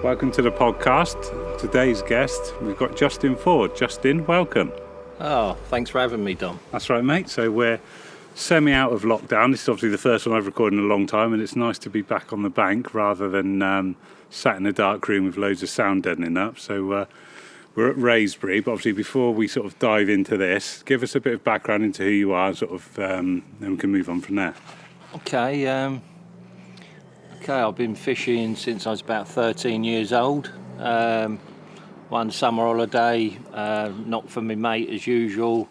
Welcome to the podcast. Today's guest, we've got Justin Ford. Justin, welcome. Oh, thanks for having me, Dom. That's right, mate. So we're semi out of lockdown. This is obviously the first one I've recorded in a long time, and it's nice to be back on the bank rather than sat in a dark room with loads of sound deadening up. So we're at Wraysbury, but obviously before we sort of dive into this, give us a bit of background into who you are, then we can move on from there. Okay, I've been fishing since I was about 13 years old. One summer holiday, not for my mate as usual.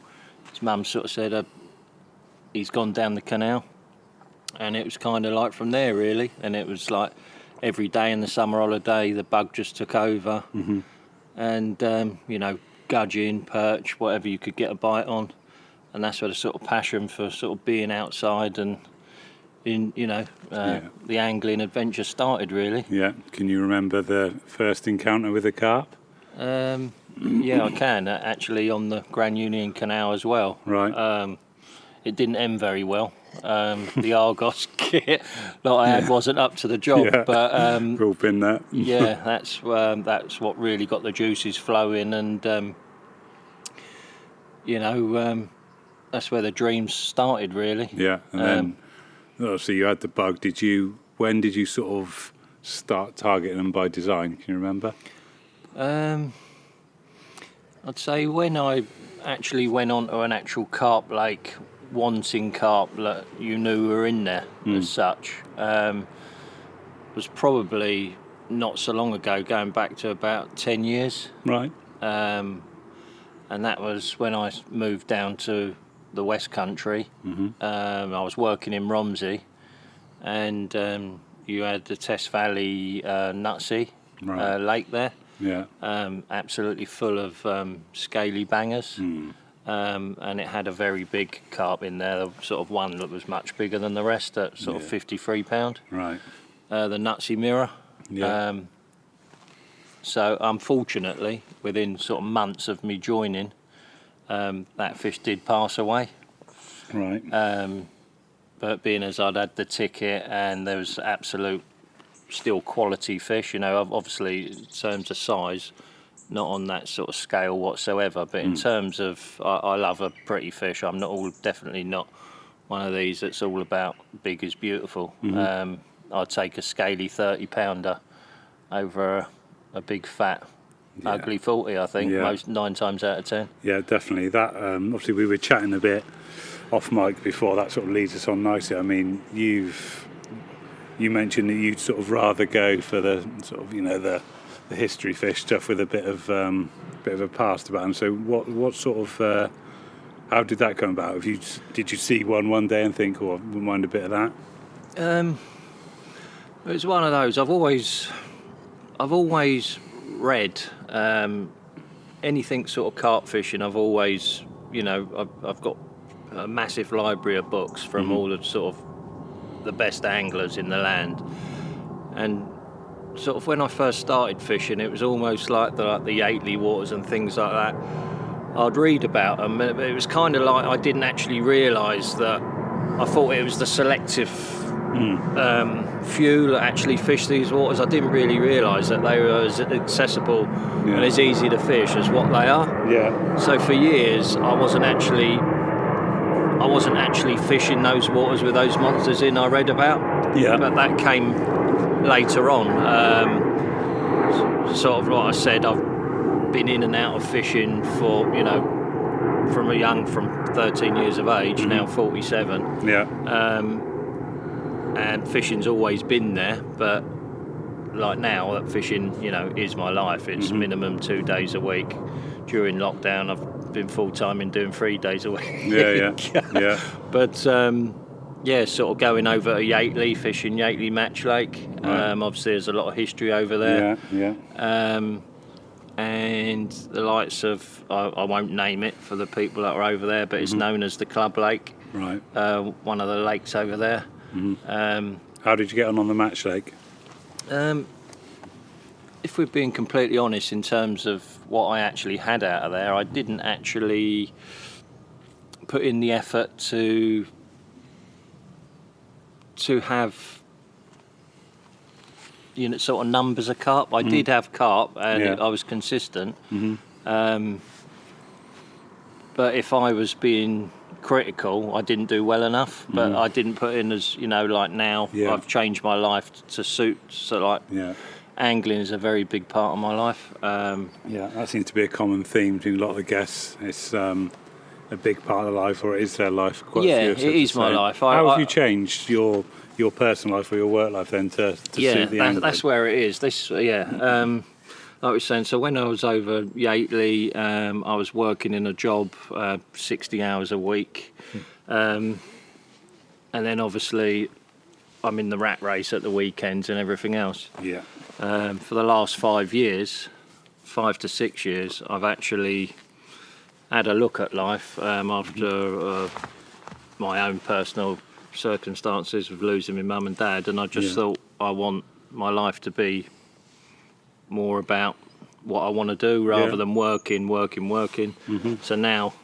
His mum sort of said he's gone down the canal, and it was kind of like from there really. And it was like every day in the summer holiday, the bug just took over, and gudgeon, perch, whatever you could get a bite on, and that's where the sort of passion for sort of being outside and the angling adventure started really. Yeah. Can you remember the first encounter with a carp? Yeah, I can actually, on the Grand Union Canal as well. Right. It didn't end very well. The Argos kit that I had wasn't up to the job, but we've all been there. Yeah, that's what really got the juices flowing, and that's where the dreams started really. Yeah, and then obviously you had the bug. When did you sort of start targeting them by design? Can you remember? I'd say when I actually went onto an actual carp lake, wanting carp that you knew were in there as such, was probably not so long ago, going back to about 10 years. Right. And that was when I moved down to the West Country. I was working in Romsey, and you had the Tess Valley Nutsey lake there. Yeah. Absolutely full of scaly bangers. And it had a very big carp in there, sort of one that was much bigger than the rest, at sort of 53 pound. Right. The Nutsey Mirror. Yeah. So unfortunately, within sort of months of me joining, that fish did pass away. Right. But being as I'd had the ticket and there was absolute still quality fish, obviously in terms of size, not on that sort of scale whatsoever, but in terms of, I love a pretty fish. I'm definitely not one of these that's all about big is beautiful. I'd take a scaly 30 pounder over a big fat ugly 40, I think, most 9 times out of 10. Yeah, definitely. That obviously we were chatting a bit off mic before, that sort of leads us on nicely. I mean, you mentioned that you'd sort of rather go for the sort of the history fish stuff with a bit of a past about them. So what sort of how did that come about? Did you see one day and think, oh, I wouldn't mind a bit of that? It was one of those. I've always read anything sort of carp fishing. I've always, I've got a massive library of books from all the sort of the best anglers in the land, and sort of when I first started fishing, it was almost like the Yateley waters and things like that. I'd read about them, but it was kind of like I didn't actually realise that. I thought it was the selective few that actually fish these waters. I didn't really realise that they were as accessible and as easy to fish as what they are. Yeah. So for years, I wasn't actually fishing those waters with those monsters in I read about. Yeah. But that came later on. Sort of like I said, I've been in and out of fishing for, from 13 years of age, now 47. Yeah. And fishing's always been there, but like now, that fishing, is my life. It's minimum 2 days a week. During lockdown, I've been full-time in doing 3 days a week. Yeah. But sort of going over to Yateley, fishing Yateley Match Lake. Right. Obviously, there's a lot of history over there. Yeah. And the likes of, I won't name it for the people that are over there, but it's known as the Club Lake. Right. One of the lakes over there. How did you get on the Match Lake? If we're being completely honest in terms of what I actually had out of there, I didn't actually put in the effort to sort of numbers of carp. I did have carp, and Yeah. I was consistent. But if I was being critical, I didn't do well enough. But I didn't put in as like now. Yeah. I've changed my life to suit. So like Yeah. angling is a very big part of my life. Yeah, that seems to be a common theme between a lot of the guests. It's a big part of life, or it is their life. For quite a Yeah, few, it is my life. How have you changed your personal life or your work life then to suit the angling? That's where it is. Like we were saying, so when I was over Yateley, I was working in a job 60 hours a week. And then obviously I'm in the rat race at the weekends and everything else. Yeah. For the last 5 to 6 years, I've actually had a look at life after my own personal circumstances of losing my mum and dad, and I just thought I want my life to be more about what I want to do rather than working. So now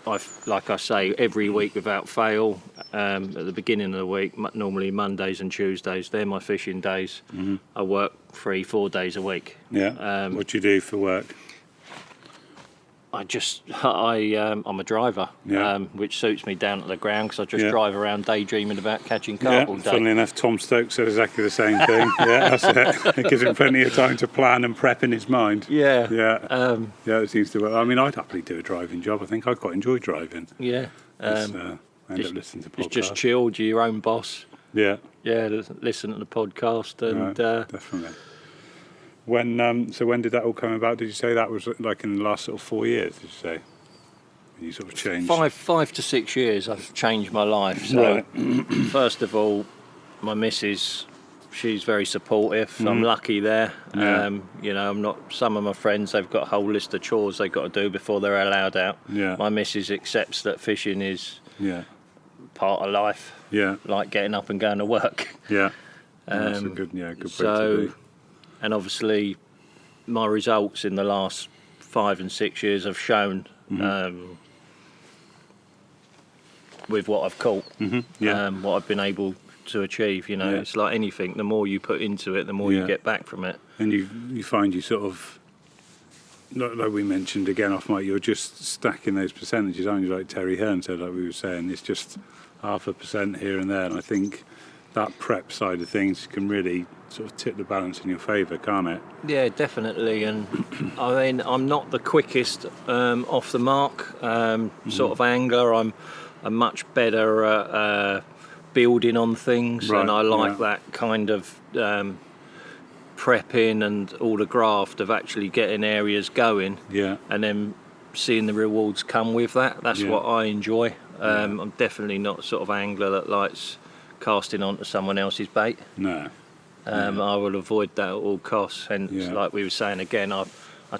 I've, like I say, every week without fail, at the beginning of the week, normally Mondays and Tuesdays, they're my fishing days. I work 3-4 days a week. Yeah. What do you do for work? I'm a driver, which suits me down at the ground because I just drive around daydreaming about catching carp all day. Funnily enough, Tom Stokes said exactly the same thing. Yeah, that's it. It gives him plenty of time to plan and prep in his mind. Yeah. Yeah. It seems to work. I mean, I'd happily do a driving job. I think I quite enjoy driving. Yeah. I end up listening to podcasts. It's just chilled. You're your own boss. Yeah. Yeah. Listen to the podcast and definitely. When did that all come about? Did you say that was like in the last sort of 4 years? Did you say you sort of changed? 5 to 6 years. I've changed my life. So first of all, my missus, she's very supportive. I'm lucky there. Yeah. I'm not. Some of my friends, they've got a whole list of chores they've got to do before they're allowed out. Yeah. My missus accepts that fishing is part of life. Yeah. Like getting up and going to work. Yeah. That's a good way to be. And obviously, my results in the last 5 and 6 years have shown with what I've caught, what I've been able to achieve. It's like anything. The more you put into it, the more you get back from it. And you find you sort of, like we mentioned again off mic, you're just stacking those percentages, aren't you? Like Terry Hearn said, like we were saying, it's just 0.5% here and there. And I think that prep side of things can really sort of tip the balance in your favour, can't it? Yeah, definitely. And I mean, I'm not the quickest off the mark sort of angler. I'm much better at building on things, and I like that kind of prepping and all the graft of actually getting areas going. Yeah. And then seeing the rewards come with that. That's what I enjoy. I'm definitely not sort of angler that likes casting onto someone else's bait. No. I will avoid that at all costs. And like we were saying again, I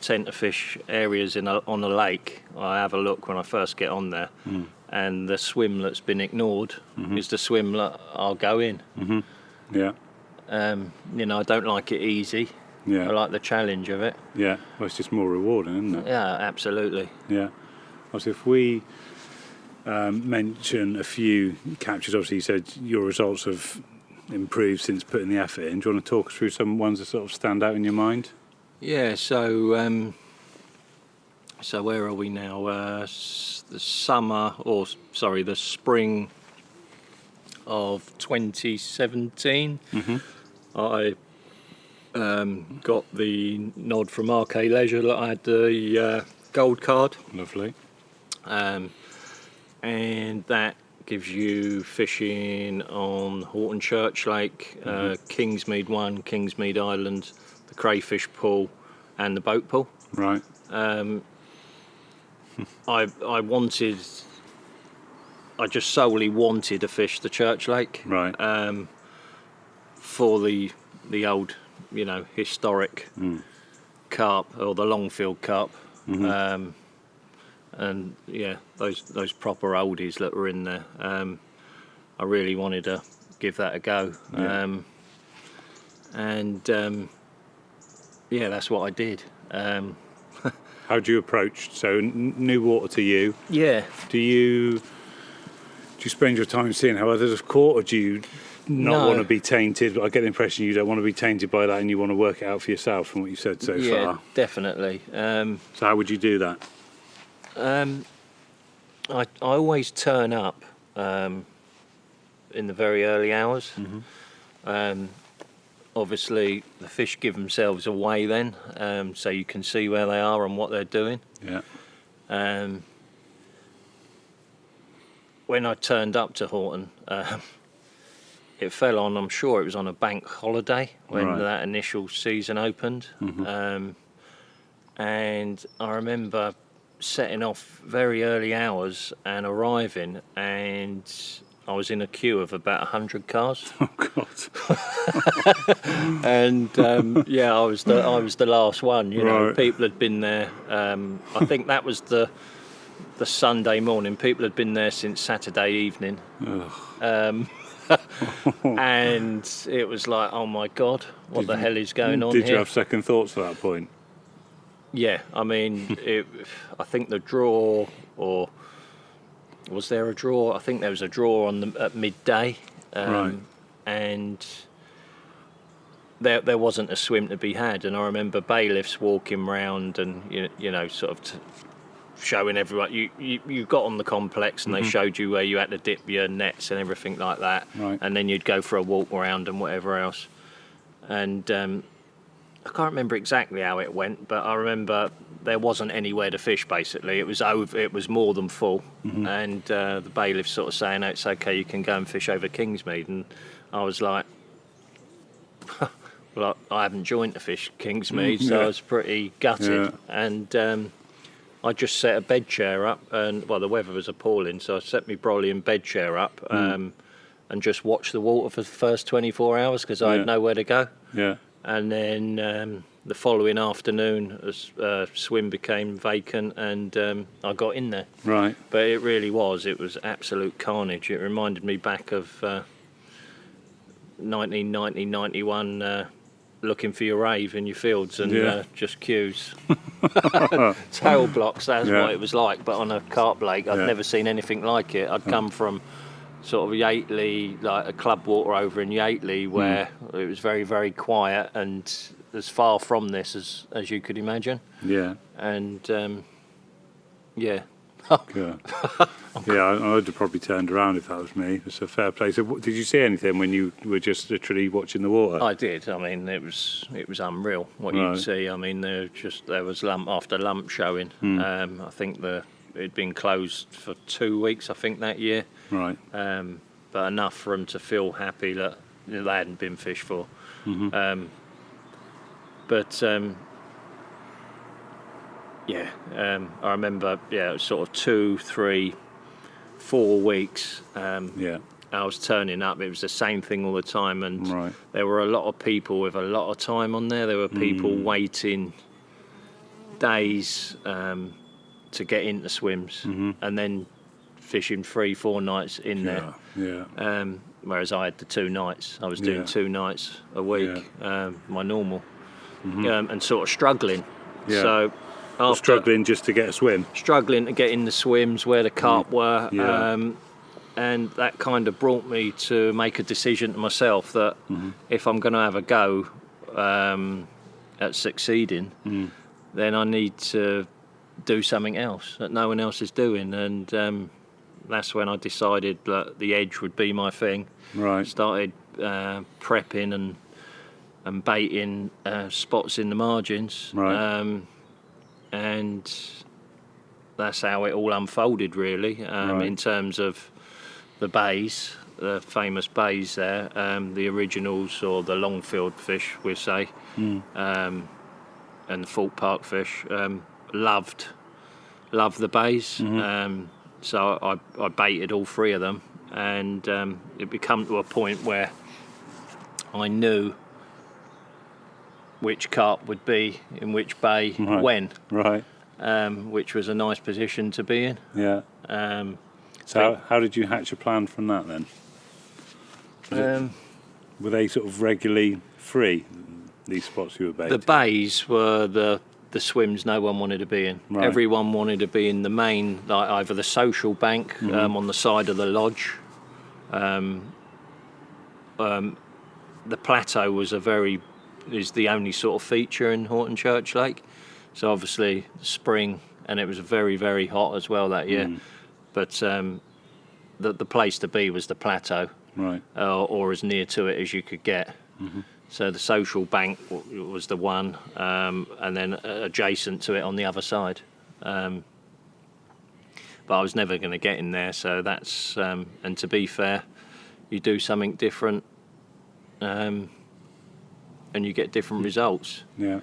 tend to fish areas on a lake. I have a look when I first get on there, and the swim that's been ignored is the swim that I'll go in. Yeah. I don't like it easy. Yeah. I like the challenge of it. Yeah. Well, it's just more rewarding, isn't it? Yeah, absolutely. Yeah. Also, if we mention a few captures, obviously you said your results have improved since putting the effort in. Do you want to talk us through some ones that sort of stand out in your mind? Yeah, so where are we now? The spring of 2017, I got the nod from RK Leisure that I had the gold card. Lovely. And that gives you fishing on Horton Church Lake, Kingsmead 1, Kingsmead Island, the Crayfish Pool and the Boat Pool. Right. I just solely wanted to fish the Church Lake. Right. For the old, historic carp, or the Longfield carp. And those proper oldies that were in there. I really wanted to give that a go. That's what I did. How do you approach? So new water to you. Yeah. Do you spend your time seeing how others have caught, or do you not want to be tainted, but I get the impression you don't want to be tainted by that and you want to work it out for yourself from what you've said so far. Yeah, definitely. So how would you do that? I always turn up in the very early hours. Obviously, the fish give themselves away then, so you can see where they are and what they're doing. Yeah. When I turned up to Horton, it fell on, I'm sure it was on a bank holiday when that initial season opened. And I remember setting off very early hours and arriving, and I was in a queue of about 100 cars. Oh God! And yeah, I was the last one. You know, people had been there. I think that was the Sunday morning. People had been there since Saturday evening. And it was like, oh my God, what the hell is going on here? Did you have second thoughts at that point? Yeah, I mean, I think the draw, or was there a draw? I think there was a draw at midday, and there wasn't a swim to be had. And I remember bailiffs walking round and you know sort of showing everyone. You got on the complex and they showed you where you had to dip your nets and everything like that, and then you'd go for a walk around and whatever else. And I can't remember exactly how it went, but I remember there wasn't anywhere to fish. Basically, it was over. It was more than full, and the bailiff sort of saying, "Oh, it's okay, you can go and fish over Kingsmead." And I was like, "Well, I haven't joined to fish Kingsmead, so I was pretty gutted." And I just set a bed chair up, and well, the weather was appalling, so I set my brolly and bed chair up, and just watched the water for the first 24 hours because I had nowhere to go. Yeah. And then the following afternoon, a swim became vacant, and I got in there. Right. But it was absolute carnage. It reminded me back of 1990, 91, looking for your rave in your fields and just queues. Tail blocks, that's what it was like, but on a carp lake. I'd never seen anything like it. I'd come from sort of Yateley, like a club water over in Yateley, where it was very, very quiet and as far from this as you could imagine. Yeah. And Yeah, I'd have probably turned around if that was me. It's a fair play. So, did you see anything when you were just literally watching the water? I did. I mean, it was unreal what you'd see. I mean, there was lump after lump showing. I think it'd been closed for 2 weeks, I think, that year. Right. But enough for them to feel happy that they hadn't been fished for. I remember, it was sort of 2, 3, 4 weeks. I was turning up. It was the same thing all the time, and there were a lot of people with a lot of time on there. There were people waiting days to get into swims, and then fishing 3, 4 nights in there. Whereas I had the 2 nights. I was doing 2 nights a week, my normal, and sort of struggling. So. Struggling just to get a swim. Struggling to get in the swims where the carp were, and that kind of brought me to make a decision to myself that if I'm going to have a go at succeeding, then I need to do something else that no one else is doing, and that's when I decided that the edge would be my thing. Right. Started prepping and baiting spots in the margins. Right. And that's how it all unfolded, really, in terms of the bays, the famous bays there, the originals or the Longfield fish, we say, and the Fort Park fish. Loved the bays, so I baited all 3 of them, and it became to a point where I knew which carp would be in which bay when, which was a nice position to be in. Yeah. So how did you hatch a plan from that then? Were they sort of regularly free, these spots you were baiting? The bays were the swims no one wanted to be in. Right. Everyone wanted to be in the main, like either the social bank on the side of the lodge, the plateau is the only sort of feature in Horton Church Lake. So obviously spring, and it was very, very hot as well that year. But the place to be was the plateau, Right. or as near to it as you could get. So the social bank was the one, and then adjacent to it on the other side. But I was never going to get in there, so that's... and to be fair, you do something different, and you get different results. Yeah.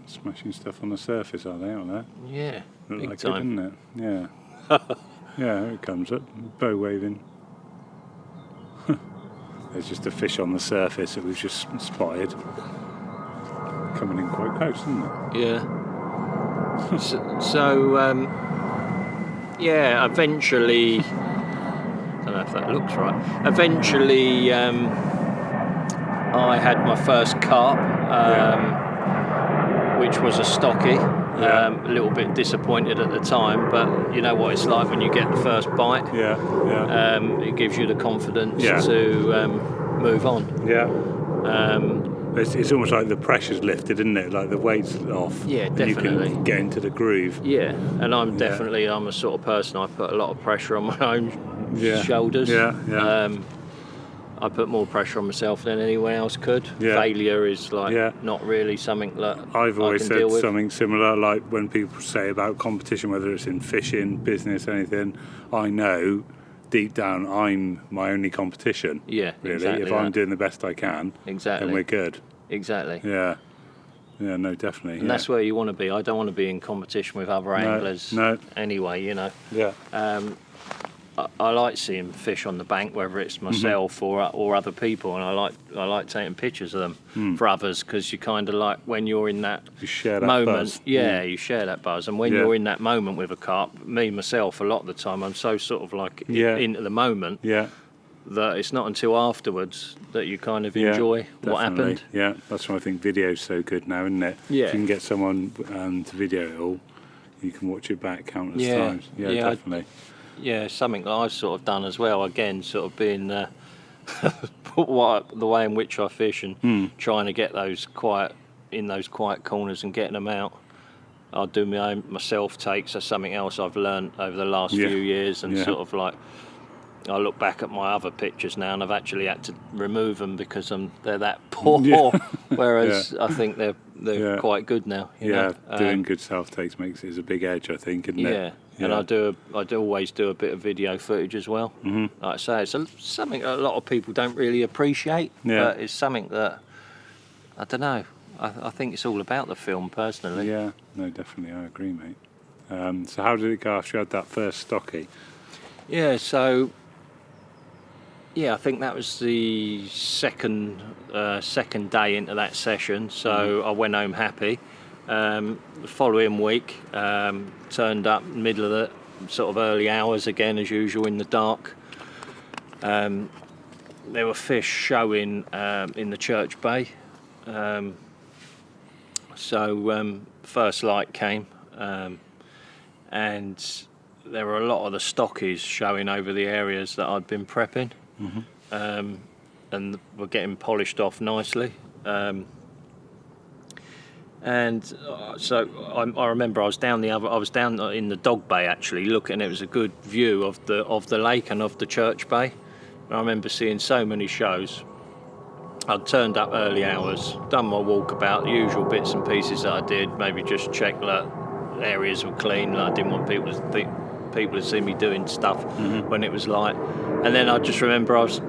Smashing stuff on the surface, are they, aren't they? Yeah, Look big like time. it, doesn't it? Yeah. Yeah, here it comes up. Bow waving. There's just a fish on the surface that we've just spotted. Coming in quite close, isn't it? Yeah. Yeah, eventually... I don't know if that looks right. Eventually, I had my first carp, which was a stocky. A little bit disappointed at the time, but you know what it's like when you get the first bite. It gives you the confidence to move on. It's almost like the pressure's lifted, isn't it? Like the weight's off. Yeah, and definitely. you can get into the groove. Yeah, and I'm a sort of person, I put a lot of pressure on my own shoulders. I put more pressure on myself than anyone else could. Failure is not really something that I've always I can said deal with. something similar, like when people say about competition, whether it's in fishing, business, anything, I know deep down I'm my only competition. Yeah, really. exactly If I'm doing the best I can, then we're good. Exactly. Yeah, no, definitely. And that's where you want to be. I don't want to be in competition with other anglers. No. Anyway, you know. Yeah. I like seeing fish on the bank, whether it's myself or other people, and I like taking pictures of them for others, because you kind of like when you're in that You share that moment. buzz. You share that buzz, and when you're in that moment with a carp, me myself, a lot of the time I'm so sort of like into the moment that it's not until afterwards that you kind of enjoy what happened. Yeah, that's why I think video's so good now, isn't it? Yeah. If you can get someone to video it all, you can watch it back countless times. Yeah, definitely. Yeah, something that I've sort of done as well. Again, sort of being the way in which I fish and trying to get those quiet corners and getting them out. I'll do my own myself takes. That's something else I've learned over the last few years, and sort of like I look back at my other pictures now, and I've actually had to remove them because they're that poor. Whereas I think they're quite good now. You know? Doing good self takes is a big edge, I think, isn't it? Yeah. And I do always do a bit of video footage as well. Like I say, it's something that a lot of people don't really appreciate, but it's something that, I don't know, I think it's all about the film, personally. Yeah, no, definitely, I agree, mate. So how did it go after you had that first stocky? Yeah, so, I think that was the second day into that session, so I went home happy. The following week, turned up middle of the sort of early hours again, as usual, in the dark. There were fish showing in the Church Bay. So first light came, and there were a lot of the stockies showing over the areas that I'd been prepping, and were getting polished off nicely. And so I remember I was down in the Dog Bay actually looking. It was a good view of the lake and of the Church Bay. And I remember seeing so many shows. I'd turned up early hours, done my walkabout, the usual bits and pieces that I did. Maybe just check that areas were clean. Like I didn't want people to see me doing stuff when it was light. And then I just remember I was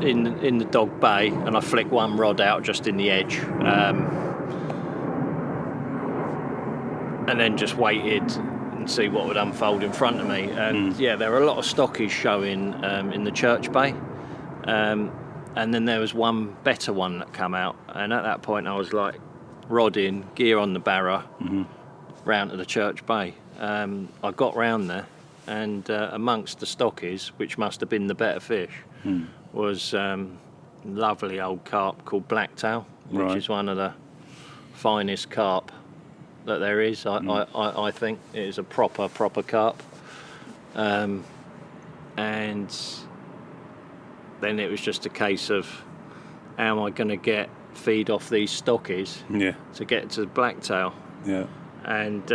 in the Dog Bay, and I flicked one rod out just in the edge. And then just waited and see what would unfold in front of me. And there were a lot of stockies showing in the Church Bay. And then there was one better one that came out. And at that point I was like, rod in, gear on the barra, round to the Church Bay. I got round there, and amongst the stockies, which must have been the better fish, was lovely old carp called blacktail, which is one of the finest carp that there is. I think it is a proper carp, and then it was just a case of how am I going to feed off these stockies to get to the blacktail. Yeah. And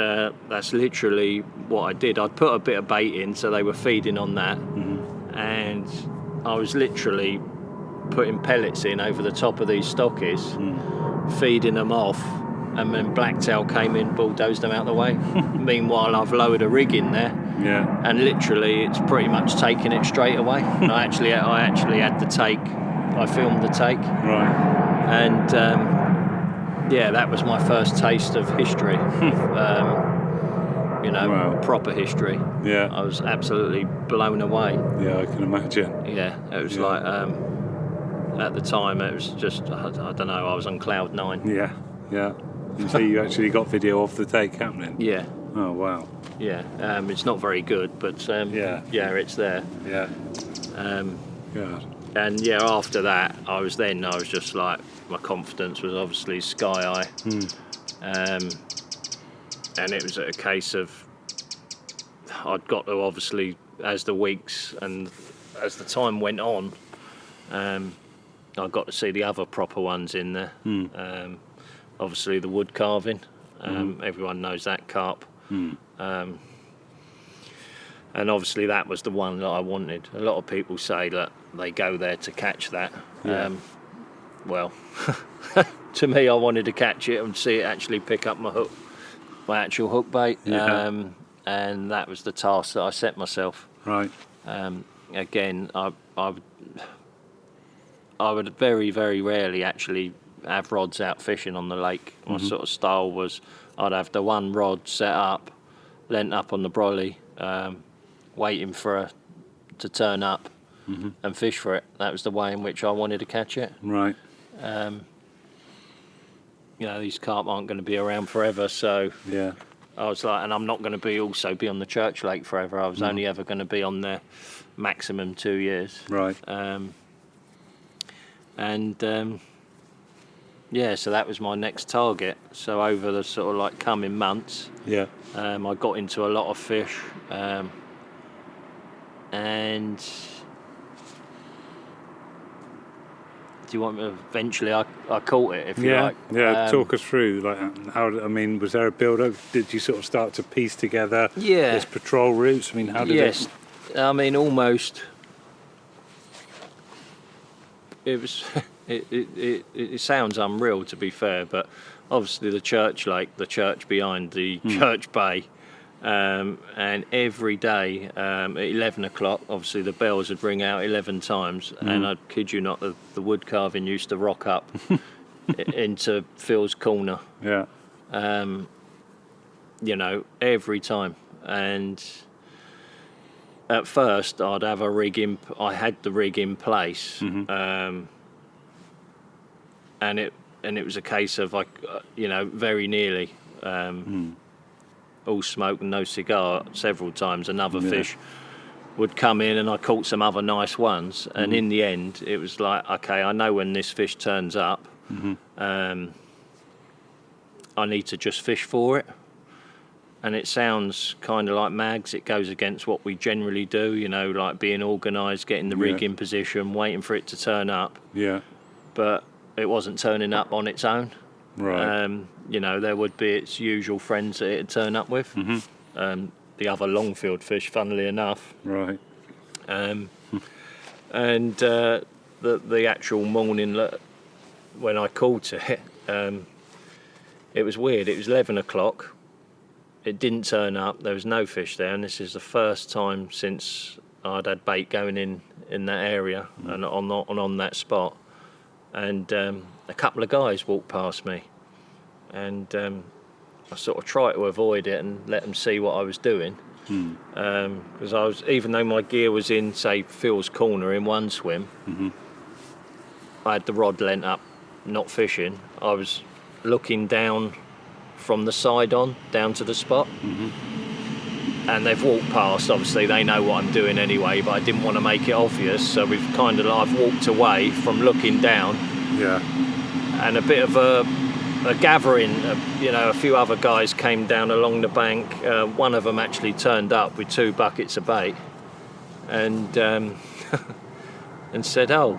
that's literally what I did. I'd put a bit of bait in so they were feeding on that, and I was literally putting pellets in over the top of these stockies, feeding them off, and then blacktail came in, bulldozed them out the way. Meanwhile, I've lowered a rig in there, and literally it's pretty much taking it straight away. And I actually had the take. I filmed the take. Right. And that was my first taste of history. Wow. Proper history. Yeah. I was absolutely blown away. Yeah, I can imagine. Yeah, it was like, at the time, it was just, I don't know, I was on cloud 9. Yeah, yeah. And so you actually got video of the take happening? Yeah. Oh, wow. Yeah, it's not very good, but it's there. Yeah. God. And after that, I was just like, my confidence was obviously sky high. And it was a case of, I'd got to obviously, as the weeks and as the time went on, I got to see the other proper ones in there. Obviously the wood carving, everyone knows that carp. And obviously that was the one that I wanted. A lot of people say that they go there to catch that. Well, to me, I wanted to catch it and see it actually pick up my actual hook bait. And that was the task that I set myself. Right. Again, I would very, very rarely actually have rods out fishing on the lake. My sort of style was I'd have the one rod set up, lent up on the brolly, waiting for her to turn up and fish for it. That was the way in which I wanted to catch it. Right. These carp aren't going to be around forever, so I was like, and I'm not going to be on the church lake forever. I was only ever going to be on there maximum 2 years. Right. So that was my next target. So over the sort of like coming months, I got into a lot of fish, and do you want me to, eventually I caught it, if you like. Talk us through, like, how, I mean, was there a build-up? Did you sort of start to piece together this patrol routes? I mean, how did it? I mean, almost. It was. It sounds unreal, to be fair, but obviously the church lake, the church behind the church bay, and every day at 11 o'clock, obviously the bells would ring out 11 times, and I kid you not, the wood carving used to rock up into Phil's corner. Yeah. Every time. And at first I'd have a rig in, I had the rig in place, and it was a case of, like, very nearly all smoke and no cigar several times. Another fish would come in, and I caught some other nice ones, and in the end it was like, okay, I know when this fish turns up, I need to just fish for it. And it sounds kind of like mags, it goes against what we generally do, like being organised, getting the rig in position, waiting for it to turn up. But it wasn't turning up on its own. Right. There would be its usual friends that it'd turn up with. The other longfield fish, funnily enough. Right. And the actual morning when I caught it, it was weird. It was 11 o'clock. It didn't turn up. There was no fish there, and this is the first time since I'd had bait going in that area and on that spot. And a couple of guys walked past me, and I sort of tried to avoid it and let them see what I was doing, because I was, even though my gear was in, say, Phil's corner in one swim, I had the rod lent up, not fishing. I was looking down from the side on down to the spot, and they've walked past. Obviously they know what I'm doing anyway, but I didn't want to make it obvious, so I've walked away from looking down, and a bit of a gathering, a few other guys came down along the bank. One of them actually turned up with 2 buckets of bait, and and said, "Oh,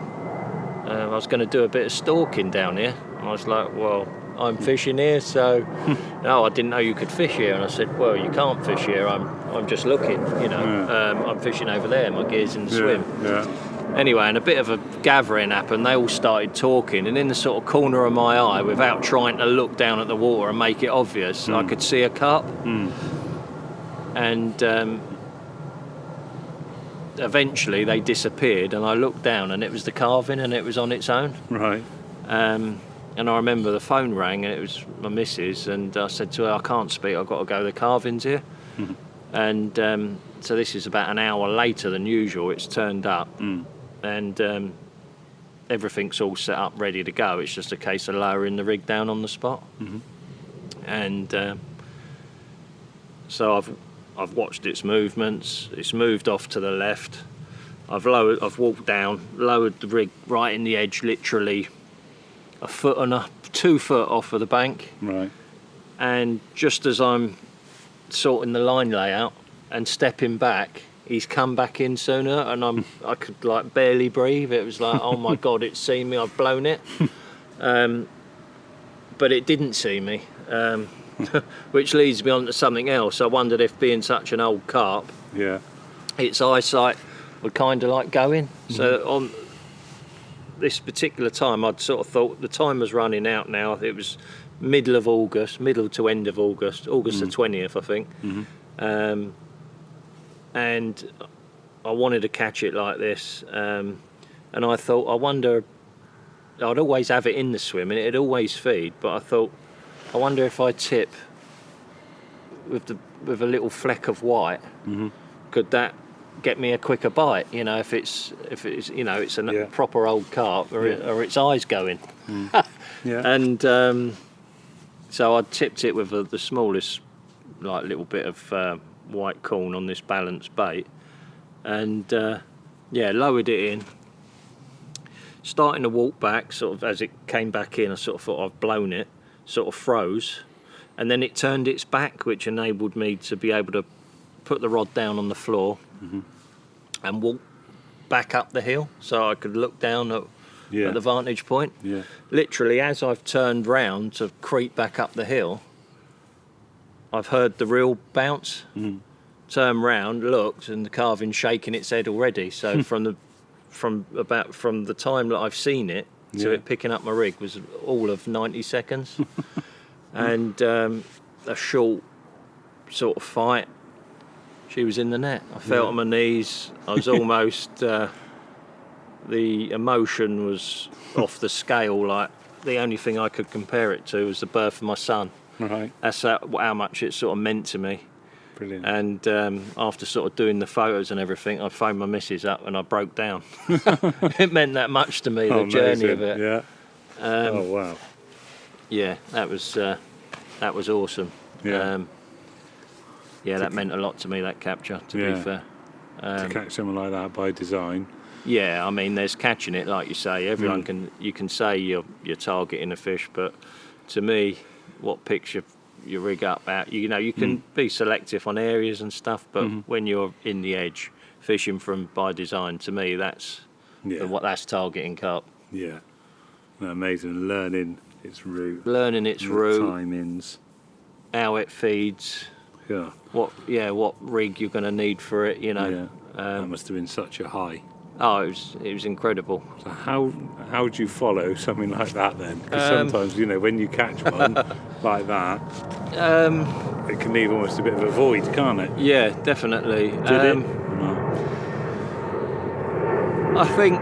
I was going to do a bit of stalking down here." And I was like, "Well, I'm fishing here, so no, I didn't know you could fish here." And I said, "Well, you can't fish here. I'm just looking, you know. I'm fishing over there. My gear's in the swim." Yeah. Anyway, and a bit of a gathering happened. They all started talking, and in the sort of corner of my eye, without trying to look down at the water and make it obvious, I could see a carp. And eventually they disappeared, and I looked down, and it was the calving, and it was on its own. Right. And I remember the phone rang, and it was my missus, and I said to her, "I can't speak, I've got to go, the calving's here." And so this is about an hour later than usual. It's turned up, and everything's all set up, ready to go. It's just a case of lowering the rig down on the spot. And so I've watched its movements. It's moved off to the left. I've walked down, lowered the rig right in the edge, literally a foot and 2 foot off of the bank. Right. And just as I'm sorting the line layout and stepping back, he's come back in sooner, and I could like barely breathe. It was like, oh my God, it's seen me, I've blown it. But it didn't see me, which leads me on to something else. I wondered if, being such an old carp, its eyesight would kind of like go in. So on this particular time, I'd sort of thought the time was running out now. It was middle to end of August the 20th, I think. And I wanted to catch it like this. And I thought, I wonder, I'd always have it in the swim and it'd always feed, but I thought, I wonder if I tip with a little fleck of white, could that get me a quicker bite? You know, if it's you know, it's a proper old carp, or its eyes going. And so I tipped it with the smallest, like, little bit of white corn on this balanced bait, and lowered it in. Starting to walk back, sort of as it came back in, I sort of thought I've blown it, sort of froze, and then it turned its back, which enabled me to be able to put the rod down on the floor and walk back up the hill, so I could look down at the vantage point. Literally, as I've turned round to creep back up the hill, I've heard the reel bounce. Turned round, looked, and the calving shaking its head already. So from the time that I've seen it to it picking up my rig was all of 90 seconds. And a short sort of fight. She was in the net. I felt on my knees. I was almost, the emotion was off the scale. Like, the only thing I could compare it to was the birth of my son. Right. That's how much it sort of meant to me. Brilliant. And after sort of doing the photos and everything, I phoned my missus up and I broke down. It meant that much to me, the journey of it. Yeah. Oh wow. Yeah, that was awesome. Yeah. That meant a lot to me, that capture, to be fair. To catch someone like that by design. Yeah, I mean, there's catching it, like you say. Everyone can say you're targeting a fish, but to me, what picks your rig up at, you know, you can be selective on areas and stuff, but when you're in the edge, fishing from by design, to me, that's that's targeting carp. Yeah. Amazing. Learning its route. Timings. How it feeds. Yeah. What rig you're going to need for it, you know. Yeah. That must have been such a high. Oh, it was incredible. So how do you follow something like that then? Because sometimes, you know, when you catch one like that, it can leave almost a bit of a void, can't it? Yeah, definitely. Did it? I think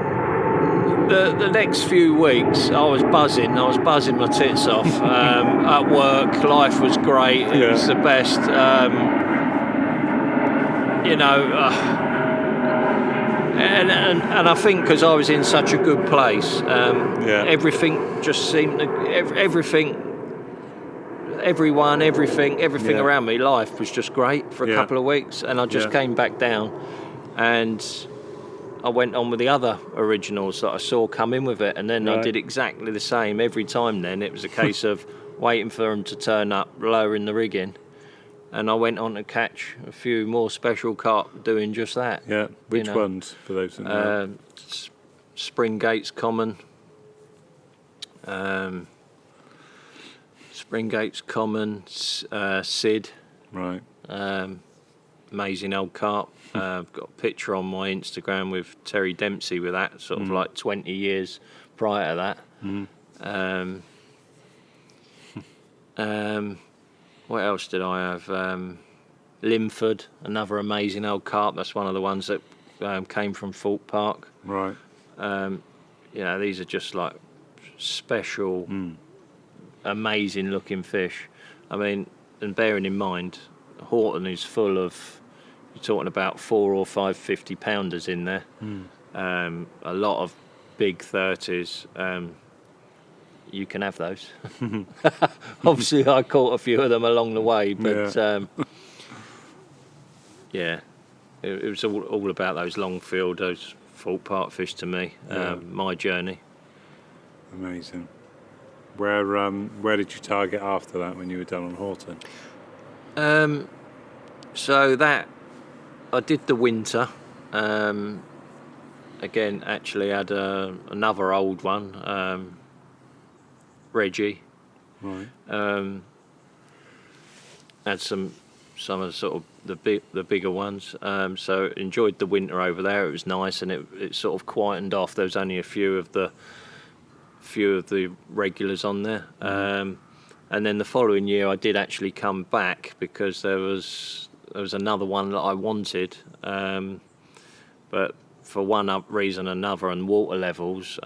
the next few weeks I was buzzing my tits off. At work, life was great. It was the best. You know. And I think because I was in such a good place, everything just seemed to, everything around me, life was just great for a couple of weeks, and I just came back down, and I went on with the other originals that I saw come in with it, and then I did exactly the same every time. Then it was a case of waiting for them to turn up, lowering the rig in. And I went on to catch a few more special carp doing just that. Yeah, which ones, for those that know? Springgate's common. Sid. Right. Amazing old carp. I've got a picture on my Instagram with Terry Dempsey with that, sort of like 20 years prior to that. What else did I have? Limford, another amazing old carp. That's one of the ones that came from Thorpe Park. Right. These are just like special, amazing looking fish. I mean, and bearing in mind, Horton is full of, you're talking about 4 or 5 50-pounders in there. A lot of big 30s. You can have those. Obviously, I caught a few of them along the way, but it was all about those Longfield, those Thorpe Park fish to me. My journey. Amazing. Where did you target after that when you were done on Horton? So that I did the winter. Again, actually had another old one, Reggie. Right. Had some of the sort of the bigger ones. So enjoyed the winter over there. It was nice, and it sort of quietened off. There was only a few of the regulars on there. And then the following year, I did actually come back because there was another one that I wanted, but for one reason or another, and water levels,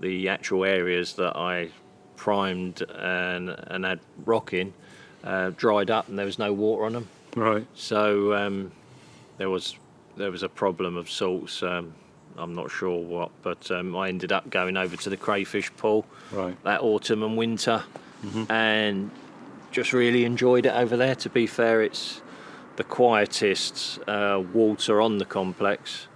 the actual areas that I primed and had rock in dried up, and there was no water on them. Right. So there was a problem of sorts. I'm not sure what, but I ended up going over to the crayfish pool that autumn and winter, and just really enjoyed it over there. To be fair, it's the quietest water on the complex,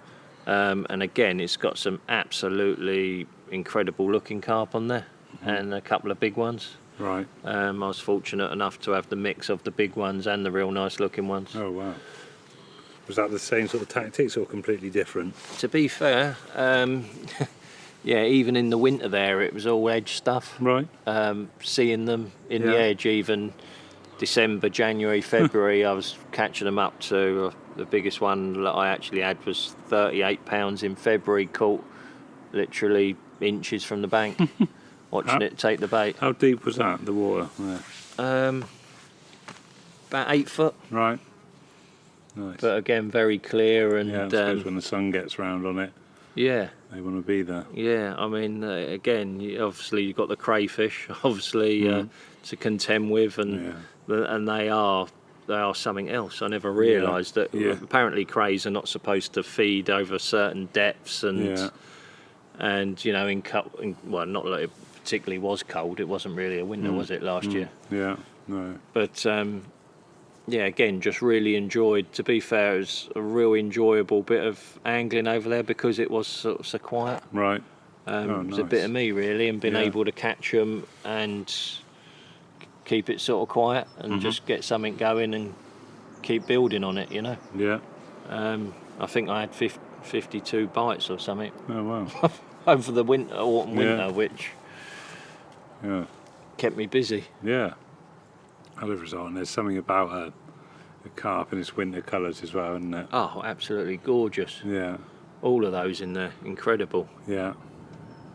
and again, it's got some absolutely incredible looking carp on there, and a couple of big ones. Right. I was fortunate enough to have the mix of the big ones and the real nice looking ones. Oh wow. Was that the same sort of tactics or completely different? To be fair, even in the winter there, it was all edge stuff. Right. Seeing them in the edge, even December, January, February, I was catching them up to the biggest one that I actually had was 38 pounds in February, caught literally inches from the bank, watching it take the bait. How deep was that, the water there? About 8 foot. Right. Nice. But again, very clear, and I suppose when the sun gets round on it, they want to be there. Yeah, I mean, again, obviously you've got the crayfish, obviously to contend with, and they are something else. I never realised that apparently crays are not supposed to feed over certain depths, and not that it particularly was cold. It wasn't really a winter, was it, last year? Yeah, no. But again, just really enjoyed. To be fair, it was a real enjoyable bit of angling over there because it was sort of so quiet. Right. It was a bit of me really, and being able to catch them and keep it sort of quiet and just get something going and keep building on it, Yeah. I think I had 52 bites or something. Oh wow. Over the autumn winter, which kept me busy. Yeah. I live result, and there's something about a carp in its winter colours as well, isn't it? Oh, absolutely gorgeous. Yeah. All of those in there, incredible. Yeah.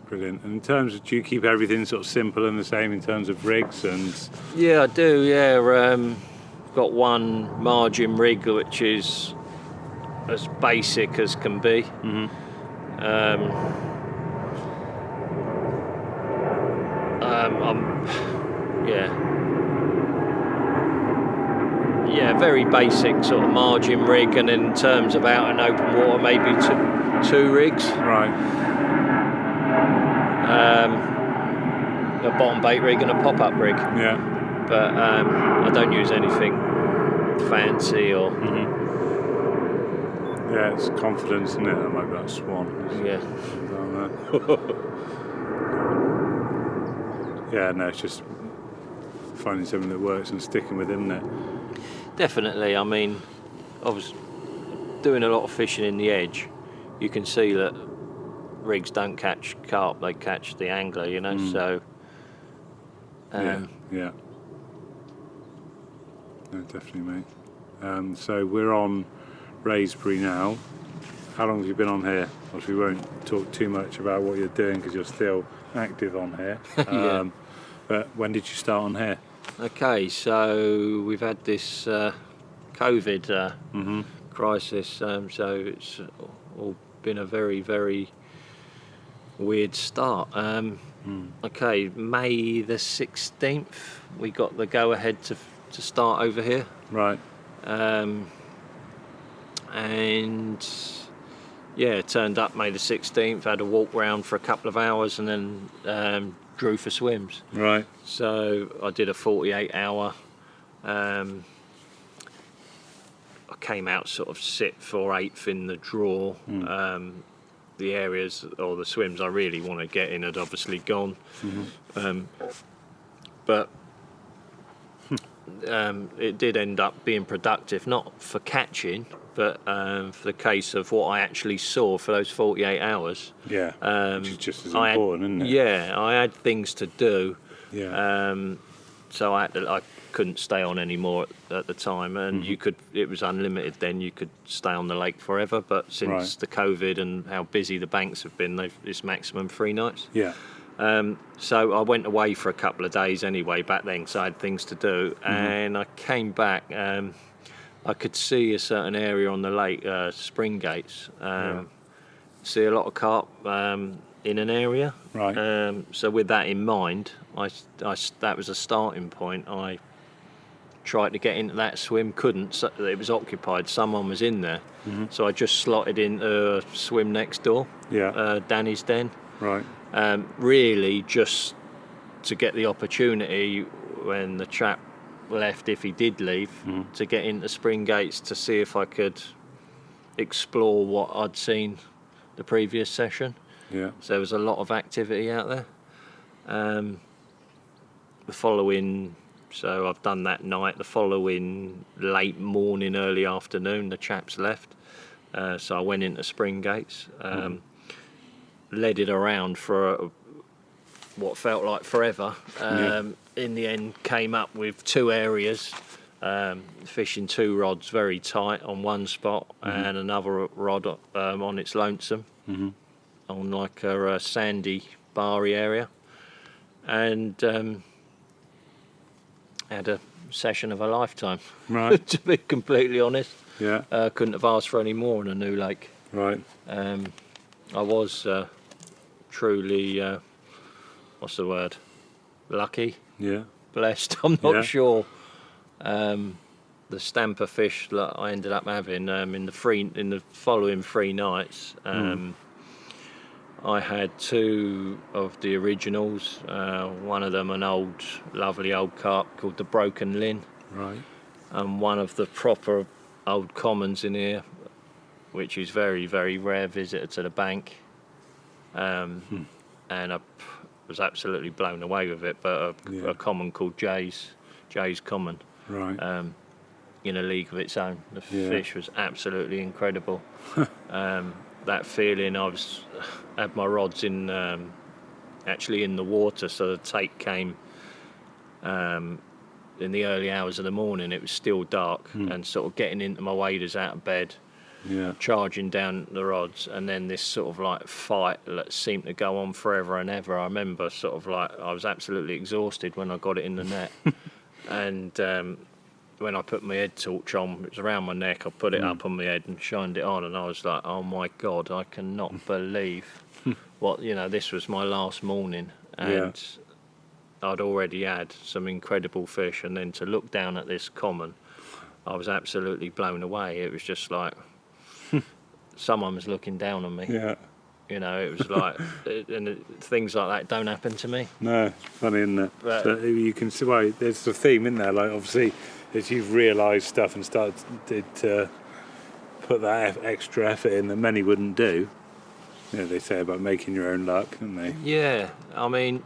Brilliant. And in terms of, do you keep everything sort of simple and the same in terms of rigs and? Yeah, I do. Yeah, got one margin rig which is as basic as can be. Very basic sort of margin rig, and in terms of out and open water, maybe two rigs. Right. A bottom bait rig and a pop-up rig. Yeah. But I don't use anything fancy or. Yeah, it's confidence, isn't it? That might be that swan. Yeah, no, it's just finding something that works and sticking with it, isn't it? Definitely. I mean, I was doing a lot of fishing in the edge. You can see that rigs don't catch carp, they catch the angler, you know. So yeah. No, definitely, mate. So we're on Wraysbury now. How long have you been on here? Obviously, we won't talk too much about what you're doing because you're still active on here. Yeah. But when did you start on here? Okay, so we've had this COVID crisis, so it's all been a very, very weird start. Okay, May the 16th, we got the go-ahead to start over here. Right. And yeah, turned up May the 16th, had a walk round for a couple of hours and then drew for swims. Right. So I did a 48-hour. I came out sort of 6th or 8th in the draw. The areas or the swims I really want to get in had obviously gone. But it did end up being productive, not for catching, but for the case of what I actually saw for those 48 hours. Yeah. Which is just as important, isn't it? Yeah, I had things to do. Yeah. So I couldn't stay on anymore at the time, and it was unlimited then. You could stay on the lake forever, but since the COVID and how busy the banks have been, it's maximum 3 nights. Yeah. So I went away for a couple of days anyway back then, because I had things to do, and I came back. I could see a certain area on the lake, Spring Gates. See a lot of carp in an area. Right. So with that in mind, that was a starting point. I tried to get into that swim, couldn't. So it was occupied. Someone was in there, so I just slotted into a swim next door. Yeah. Danny's Den. Right. Really, just to get the opportunity when the chap left, if he did leave, to get into Spring Gates to see if I could explore what I'd seen the previous session. Yeah. So there was a lot of activity out there. The following, so I've done that night. The following late morning, early afternoon, the chaps left. So I went into Spring Gates, led it around for what felt like forever. In the end, came up with 2 areas, fishing 2 rods very tight on one spot, and another rod on its lonesome, on like a sandy, barry area, and had a session of a lifetime. Right. To be completely honest, Yeah. couldn't have asked for any more in a new lake. Right. I was truly, what's the word? Lucky, Yeah. blessed. I'm not Yeah. sure. The stamper fish that I ended up having in the following 3 nights. I had 2 of the originals. One of them an lovely old carp called the Broken Lynn, Right. and one of the proper old commons in here, which is very, very rare visitor to the bank. And I was absolutely blown away with it. But a common called Jay's Common, Right. in a league of its own. The Yeah. fish was absolutely incredible. That feeling, had my rods in actually in the water, so the take came in the early hours of the morning. It was still dark, and sort of getting into my waders out of bed, Yeah. charging down the rods, and then this sort of like fight that seemed to go on forever and ever. I remember sort of like I was absolutely exhausted when I got it in the net, and when I put my head torch on, it was around my neck. I put it up on my head and shined it on, and I was like, "Oh my God, I cannot believe what this was my last morning." And I'd already had some incredible fish, and then to look down at this common, I was absolutely blown away. It was just like someone was looking down on me. Yeah. It was like, things like that don't happen to me. No, it's funny, isn't it? But- But you can see why there's a theme in there. Like obviously, as you've realised stuff and started to put that extra effort in that many wouldn't do. They say about making your own luck, don't they? Yeah, I mean,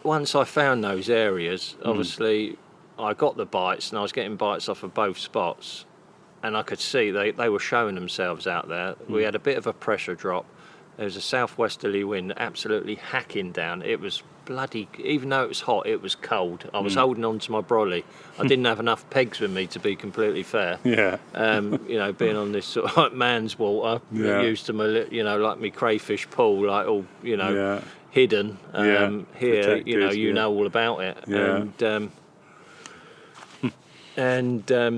once I found those areas, obviously I got the bites, and I was getting bites off of both spots, and I could see they were showing themselves out there. We had a bit of a pressure drop. there was a southwesterly wind absolutely hacking down. It was bloody, even though it was hot, it was cold. I was holding on to my brolly. I didn't have enough pegs with me, to be completely fair. Yeah. You know, being on this sort of like man's water, used to my, you know, like my crayfish pool, like all, you know, hidden. Here, Protected, you know all about it. Yeah.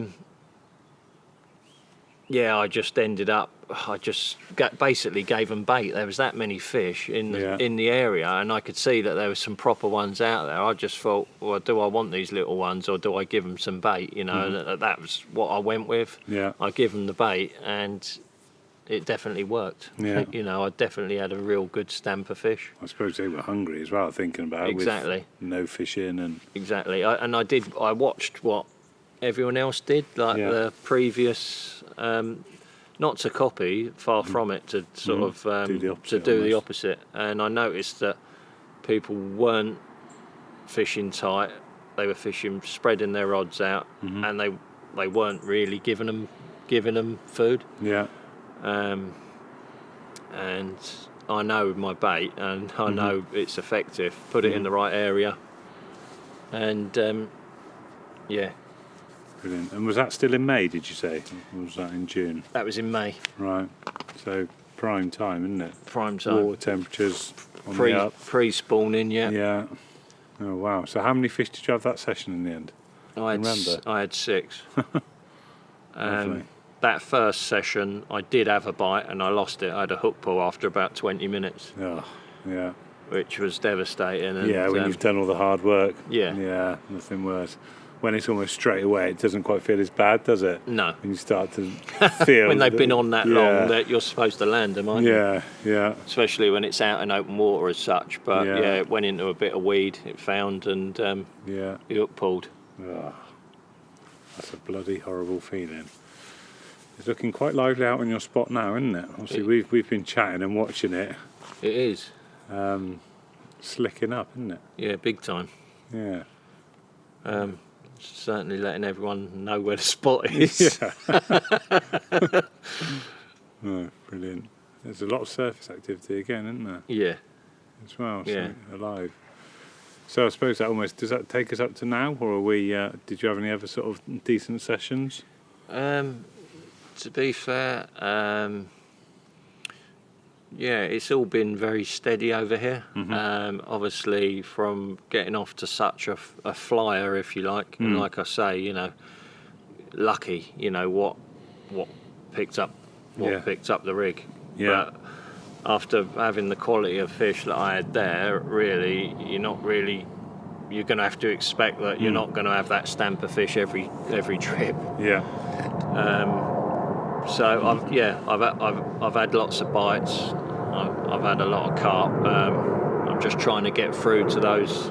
Yeah, I just ended up. I just basically gave them bait. There was that many fish in the area, and I could see that there were some proper ones out there. I just thought, well, do I want these little ones, or do I give them some bait? You know, and that was what I went with. Yeah. I give them the bait, and it definitely worked. Yeah. You know, I definitely had a real good stamp of fish. I suppose they were hungry as well, thinking about it. With no fish in and... Exactly. I watched what everyone else did, like the previous... not to copy, far from it, to sort of do the opposite. And I noticed that people weren't fishing tight; they were fishing, spreading their rods out, and they weren't really giving them food. Yeah. And I know my bait, and I know it's effective. Put it in the right area, and yeah. Brilliant. And was that still in May, did you say? Or was that in June? That was in May. Right. So prime time, isn't it? Prime time. Water temperatures on the up. Pre-spawning, yeah. Yeah. Oh, wow. So how many fish did you have that session in the end? I had 6. That first session, I did have a bite and I lost it. I had a hook pull after about 20 minutes. Oh, yeah. Which was devastating. And, yeah, when you've done all the hard work. Yeah. Yeah, nothing worse. When it's almost straight away, it doesn't quite feel as bad, does it? No. When you start to feel... when they've been on that long, that you're supposed to land them, aren't you? Yeah, yeah. Especially when it's out in open water as such. But it went into a bit of weed, it found, and the hook pulled. Oh, that's a bloody horrible feeling. It's looking quite lively out on your spot now, isn't it? Obviously, we've been chatting and watching it. It is. Slicking up, isn't it? Yeah, big time. Yeah. Certainly letting everyone know where the spot is. Yeah. Oh, brilliant. There's a lot of surface activity again, isn't there? Yeah. As well, yeah. So alive. So I suppose that almost, does that take us up to now, or are we? Did you have any other sort of decent sessions? To be fair, yeah, it's all been very steady over here. Obviously, from getting off to such a flyer, if you like, and like I say, you know, lucky, you know, what picked up the rig. Yeah. But after having the quality of fish that I had there, really, you're going to have to expect that you're not going to have that stamp of fish every trip. Yeah. So I've had lots of bites. I've had a lot of carp. I'm just trying to get through to those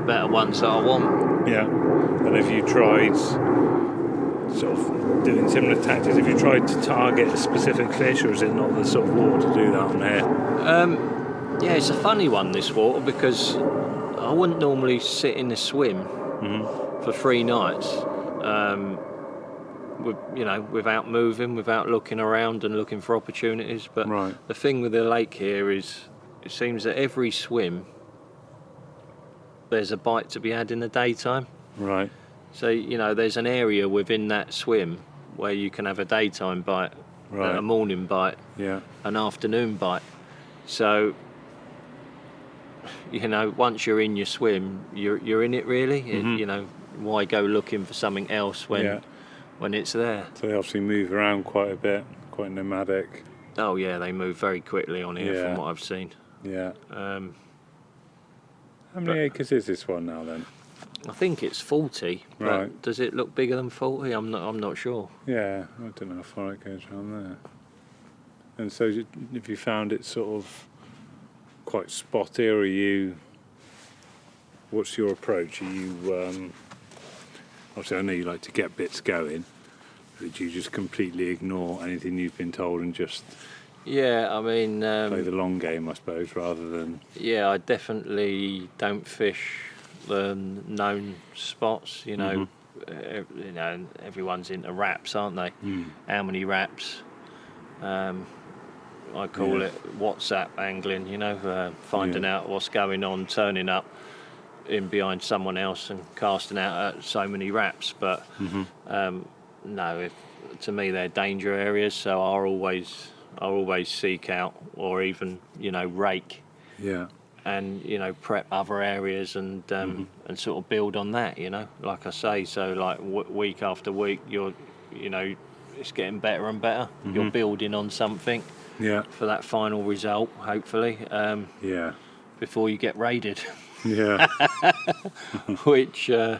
better ones that I want. Yeah. And have you tried sort of doing similar tactics? Have you tried to target a specific fish, or is it not the sort of water to do that on here? Yeah, it's a funny one, this water, because I wouldn't normally sit in a swim for 3 nighs. Without moving, without looking around and looking for opportunities. But the thing with the lake here is, it seems that every swim there's a bite to be had in the daytime. Right. So, you know, there's an area within that swim where you can have a daytime bite, a morning bite, an afternoon bite. So, you know, once you're in your swim, you're in it really. You know, why go looking for something else when it's there? So they obviously move around quite a bit, quite nomadic. Oh yeah, they move very quickly on here from what I've seen. Yeah. How many acres is this one now then? I think it's 40. Right. But does it look bigger than 40? I'm not sure. Yeah, I don't know how far it goes around there. And so, have you found it sort of quite spotty, or are you? What's your approach? Are you? Obviously, I know you like to get bits going. But do you just completely ignore anything you've been told and just? Yeah, I mean. Play the long game, I suppose, rather than. Yeah, I definitely don't fish the known spots. You know, everyone's into wraps, aren't they? How many wraps? I call it WhatsApp angling. You know, finding out what's going on, turning up in behind someone else and casting out at so many wraps. But no, to me they're danger areas, so I'll always seek out, or even rake. Yeah. And prep other areas and sort of build on that. Like I say, so like week after week, it's getting better and better. You're building on something. Yeah. For that final result, hopefully. Yeah. Before you get raided. Yeah. Which I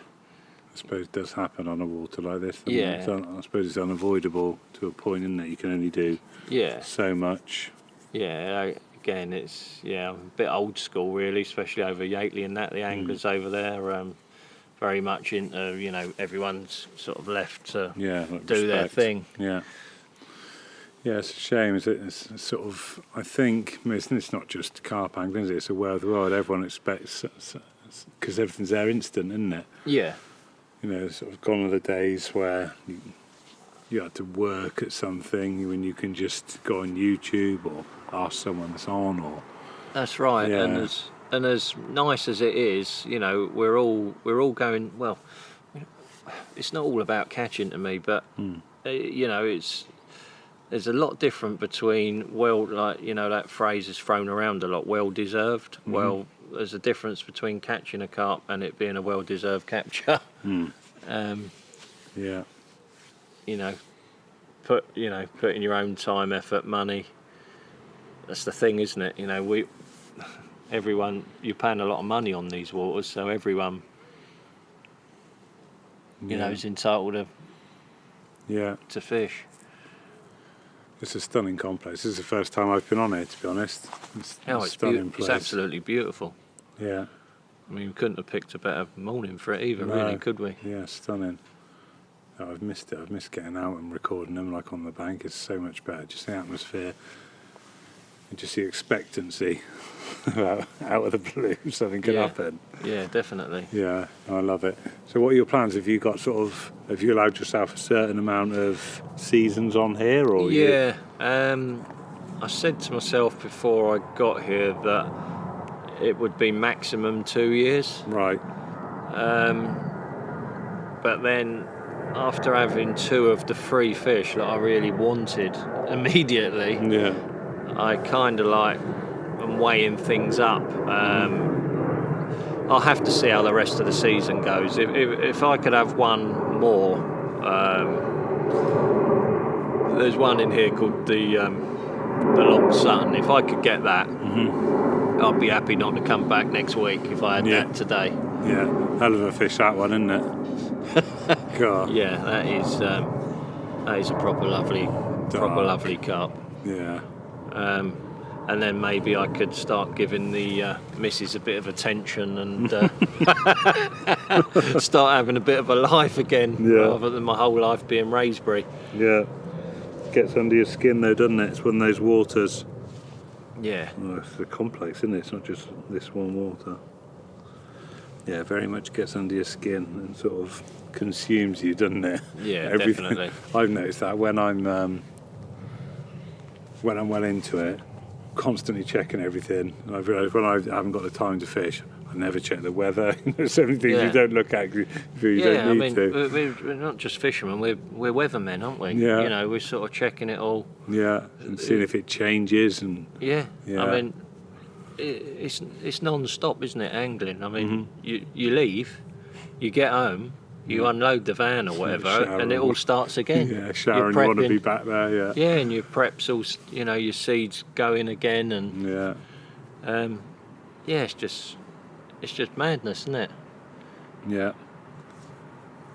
suppose does happen on a water like this. Yeah. I suppose it's unavoidable to a point, isn't it? You can only do so much. Yeah. Again, it's a bit old school, really, especially over Yateley and that. The anglers over there, very much into everyone's sort of left to do their thing. Yeah. Yeah, it's a shame. It's sort of, I think, it's not just carp angling, is it? It's a way of the world. Everyone expects, because everything's there instant, isn't it? Yeah. Sort of gone are the days where you had to work at something when you can just go on YouTube or ask someone that's on, or. That's right. Yeah. And as nice as it is, we're all going. Well, it's not all about catching to me, but there's a lot different between that phrase is thrown around a lot. Well deserved. Well, there's a difference between catching a carp and it being a well deserved capture. Yeah. Putting your own time, effort, money. That's the thing, isn't it? Everyone, you're paying a lot of money on these waters, so everyone, is entitled to fish. It's a stunning complex. This is the first time I've been on it, to be honest. It's it's absolutely beautiful. Yeah. I mean, we couldn't have picked a better morning for it either, really, could we? Yeah, stunning. Oh, I've missed it. I've missed getting out and recording them like on the bank. It's so much better. Just the atmosphere and just the expectancy out of the blue. Something could happen. Yeah, definitely. Yeah, I love it. So what are your plans? Have you allowed yourself a certain amount of seasons on here? Or yeah, I said to myself before I got here that it would be maximum 2 years. Right. But then after having 2 of the 3 fish that I really wanted immediately, I kind of am weighing things up. I'll have to see how the rest of the season goes. If I could have one more, there's one in here called the Long Sutton. If I could get that, I'd be happy not to come back next week if I had that today. Yeah, hell of a fish that one, isn't it? God. Yeah, that is a proper lovely carp. Yeah. And then maybe I could start giving the missus a bit of attention and start having a bit of a life again, rather than my whole life being Wraysbury. Yeah. Gets under your skin though, doesn't it? It's one of those waters. Yeah. Oh, it's a complex, isn't it? It's not just this one water. Yeah, very much gets under your skin and sort of consumes you, doesn't it? Yeah, definitely. I've noticed that when I'm well into it, constantly checking everything. And I've realised when I haven't got the time to fish, I never check the weather. There's so many things you don't look at if you don't need to. We're not just fishermen, we're weathermen, aren't we? Yeah. We're sort of checking it all. Yeah, and seeing if it changes. And I mean, it's non-stop, isn't it, angling? I mean, you leave, you get home, you unload the van or whatever, and it all starts again. Yeah, shower and you want to be back there, Yeah, and your prep's all, your seeds go in again, and it's just madness, isn't it? Yeah.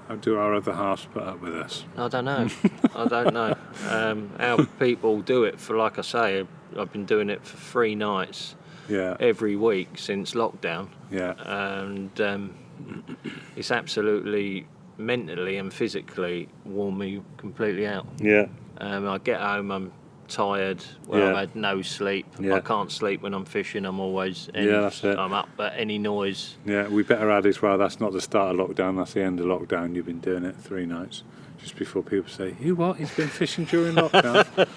How do our other halves put up with us? I don't know. How people do it for, like I say, I've been doing it for 3 nights every week since lockdown. Yeah. And it's absolutely mentally and physically worn me completely out. Yeah. I get home, I'm tired. I've had no sleep. I can't sleep when I'm fishing. I'm always that's it. I'm up at any noise. Yeah, we better add as well, that's not the start of lockdown, that's the end of lockdown. You've been doing it 3 nights just before people say, "You what? He's been fishing during lockdown."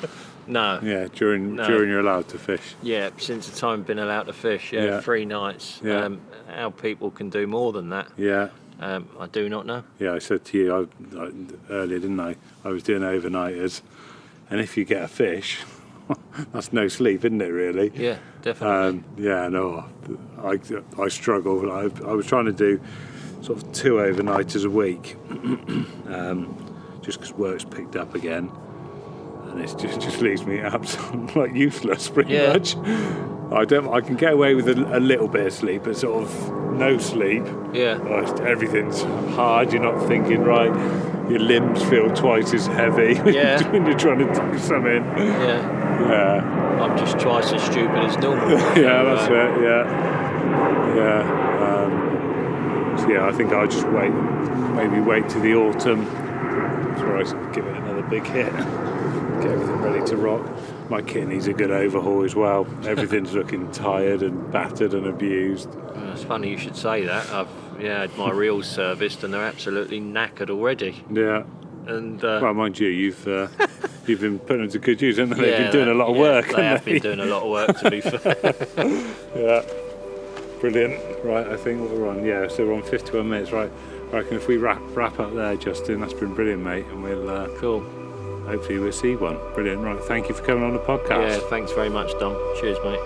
No. Yeah, during you're allowed to fish. Yeah, since the time I've been allowed to fish, 3 nights. Yeah. How people can do more than that, Yeah. I do not know. Yeah, I said to you earlier, didn't I? I was doing overnighters, and if you get a fish, that's no sleep, isn't it? Really? Yeah, definitely. No, I struggle. I was trying to do sort of 2 overnighters a week, just because work's picked up again, and it just leaves me absolutely like useless, pretty much. I can get away with a little bit of sleep, but sort of no sleep. Yeah. Everything's hard. You're not thinking right. Your limbs feel twice as heavy when you're trying to do something. Yeah. I'm just twice as stupid as normal. That's it. So I think I'll just wait to the autumn before I give it another big hit. Get everything ready to rock. My kit needs a good overhaul as well. Everything's looking tired and battered and abused. It's funny you should say that. I've had my reels serviced and they're absolutely knackered already. Yeah. And well, mind you, you've been putting them to good use, haven't they? They've been doing a lot of work. They have been doing a lot of work, to be fair. Yeah. Brilliant. Right, I think what we're on. Yeah, so we're on 51 minutes. Right. I reckon if we wrap up there, Justin, that's been brilliant, mate. And we'll cool. Hopefully we'll see one. Brilliant. Right, thank you for coming on the podcast. Yeah, thanks very much, Dom. Cheers, mate.